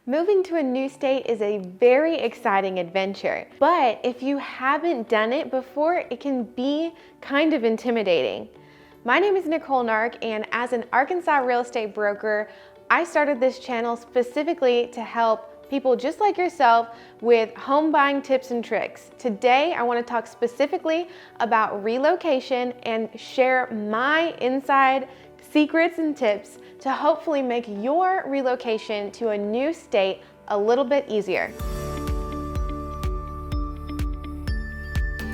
Moving to a new state is a very exciting adventure, but if you haven't done it before, it can be kind of intimidating. My name is Nicole Nark, and as an Arkansas real estate broker, I started this channel specifically to help people just like yourself with home buying tips and tricks. Today, I want to talk specifically about relocation and share my inside secrets and tips to hopefully make your relocation to a new state a little bit easier.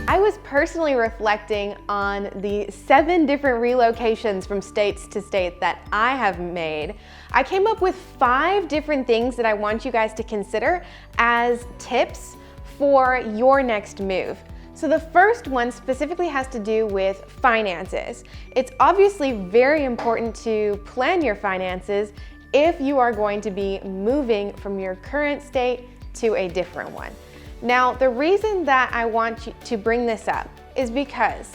I was personally reflecting on the 7 different relocations from states to state that I have made. I came up with 5 different things that I want you guys to consider as tips for your next move. So the first one specifically has to do with finances. It's obviously very important to plan your finances if you are going to be moving from your current state to a different one. Now, the reason that I want you to bring this up is because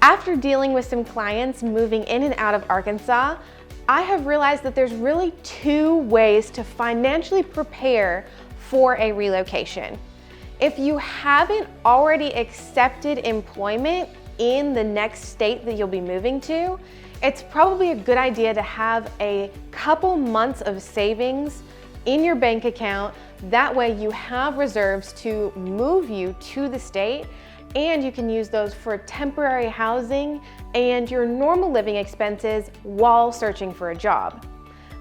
after dealing with some clients moving in and out of Arkansas, I have realized that there's really 2 ways to financially prepare for a relocation. If you haven't already accepted employment in the next state that you'll be moving to, it's probably a good idea to have a couple months of savings in your bank account. That way you have reserves to move you to the state, and you can use those for temporary housing and your normal living expenses while searching for a job.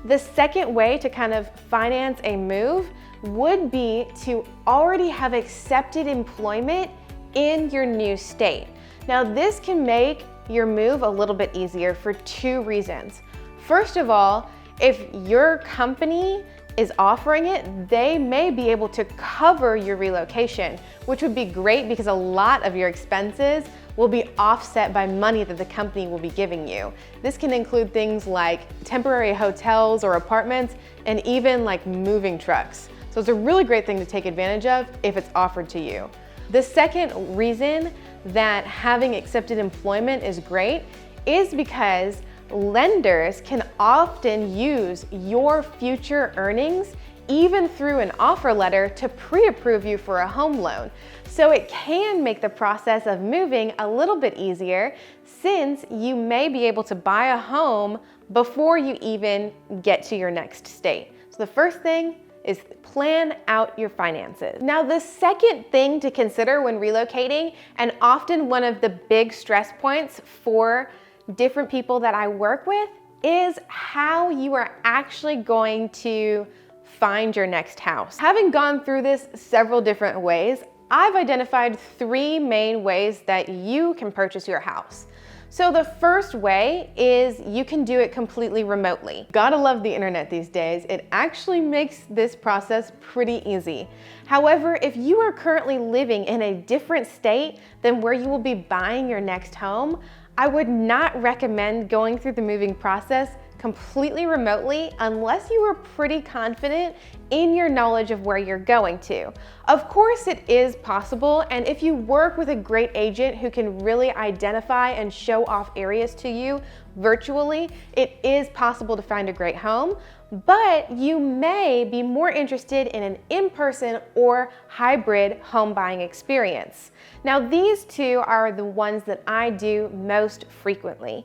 The second way to kind of finance a move would be to already have accepted employment in your new state. Now, this can make your move a little bit easier for 2 reasons. First of all, if your company is offering it, they may be able to cover your relocation, which would be great because a lot of your expenses will be offset by money that the company will be giving you. This can include things like temporary hotels or apartments, and even like moving trucks. So it's a really great thing to take advantage of if it's offered to you. The second reason that having accepted employment is great is because lenders can often use your future earnings, even through an offer letter, to pre-approve you for a home loan. So it can make the process of moving a little bit easier, since you may be able to buy a home before you even get to your next state. So the first thing is plan out your finances. Now, the second thing to consider when relocating, and often one of the big stress points for different people that I work with, is how you are actually going to find your next house. Having gone through this several different ways, I've identified 3 main ways that you can purchase your house. So the first way is you can do it completely remotely. Gotta love the internet these days. It actually makes this process pretty easy. However, if you are currently living in a different state than where you will be buying your next home, I would not recommend going through the moving process completely remotely unless you are pretty confident in your knowledge of where you're going to. Of course, it is possible, and if you work with a great agent who can really identify and show off areas to you virtually, it is possible to find a great home, but you may be more interested in an in-person or hybrid home buying experience. Now, these 2 are the ones that I do most frequently.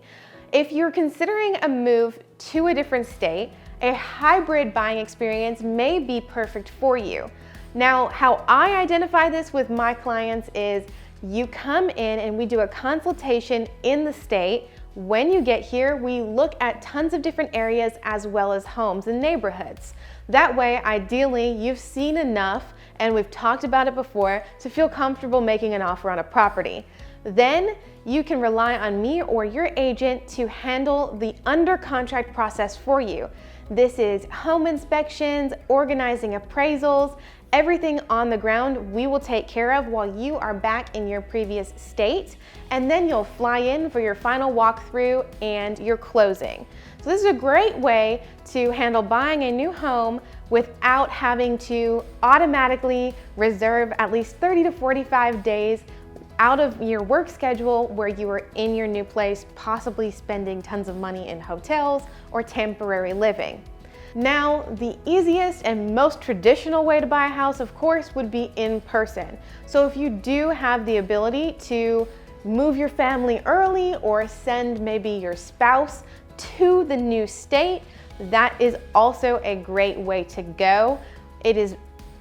If you're considering a move to a different state, a hybrid buying experience may be perfect for you. Now, how I identify this with my clients is you come in and we do a consultation in the state. When you get here, we look at tons of different areas as well as homes and neighborhoods. That way, ideally, you've seen enough, and we've talked about it before, to feel comfortable making an offer on a property. Then you can rely on me or your agent to handle the under contract process for you. This is home inspections, organizing appraisals, everything on the ground we will take care of while you are back in your previous state, and then you'll fly in for your final walkthrough and your closing. So this is a great way to handle buying a new home without having to automatically reserve at least 30 to 45 days out of your work schedule where you are in your new place, possibly spending tons of money in hotels or temporary living. Now, the easiest and most traditional way to buy a house, of course, would be in person. So if you do have the ability to move your family early or send maybe your spouse to the new state, that is also a great way to go. It is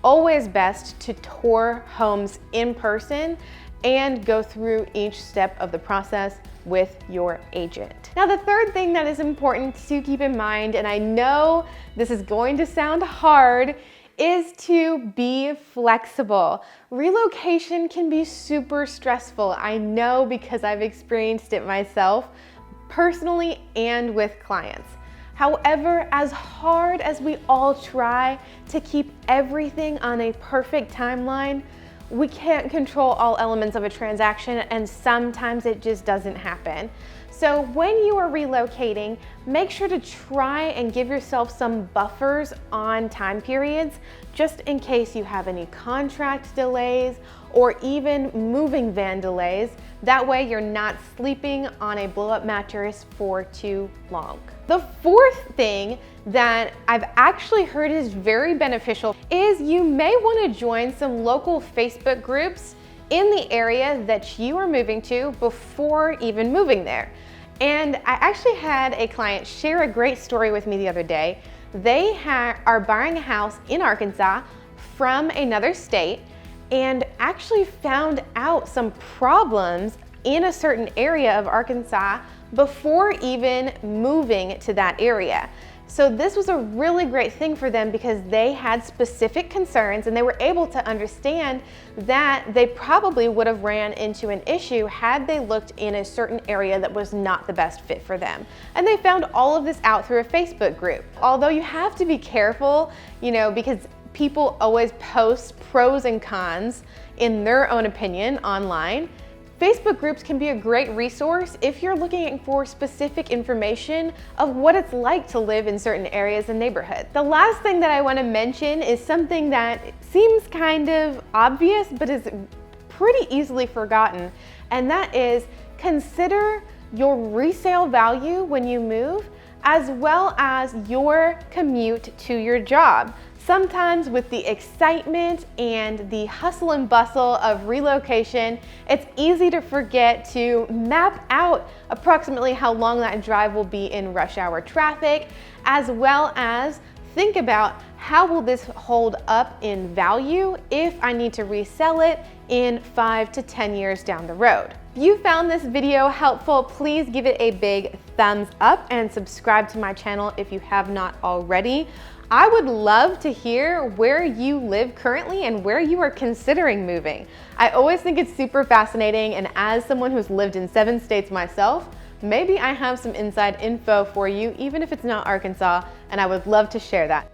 always best to tour homes in person and go through each step of the process with your agent. Now, the third thing that is important to keep in mind, and I know this is going to sound hard, is to be flexible. Relocation can be super stressful. I know because I've experienced it myself, personally and with clients. However, as hard as we all try to keep everything on a perfect timeline, we can't control all elements of a transaction, and sometimes it just doesn't happen. So when you are relocating, make sure to try and give yourself some buffers on time periods, just in case you have any contract delays or even moving van delays. That way you're not sleeping on a blow-up mattress for too long. The fourth thing that I've actually heard is very beneficial is you may want to join some local Facebook groups in the area that you are moving to before even moving there. And I actually had a client share a great story with me the other day. They are buying a house in Arkansas from another state and actually found out some problems in a certain area of Arkansas before even moving to that area. So this was a really great thing for them because they had specific concerns and they were able to understand that they probably would have ran into an issue had they looked in a certain area that was not the best fit for them. And they found all of this out through a Facebook group. Although you have to be careful, because people always post pros and cons in their own opinion online. Facebook groups can be a great resource if you're looking for specific information of what it's like to live in certain areas and neighborhoods. The last thing that I want to mention is something that seems kind of obvious but is pretty easily forgotten, and that is consider your resale value when you move as well as your commute to your job. Sometimes with the excitement and the hustle and bustle of relocation, it's easy to forget to map out approximately how long that drive will be in rush hour traffic, as well as think about how will this hold up in value if I need to resell it in 5 to 10 years down the road. If you found this video helpful, please give it a big thumbs up and subscribe to my channel if you have not already. I would love to hear where you live currently and where you are considering moving. I always think it's super fascinating, and as someone who's lived in 7 states myself, maybe I have some inside info for you, even if it's not Arkansas, and I would love to share that.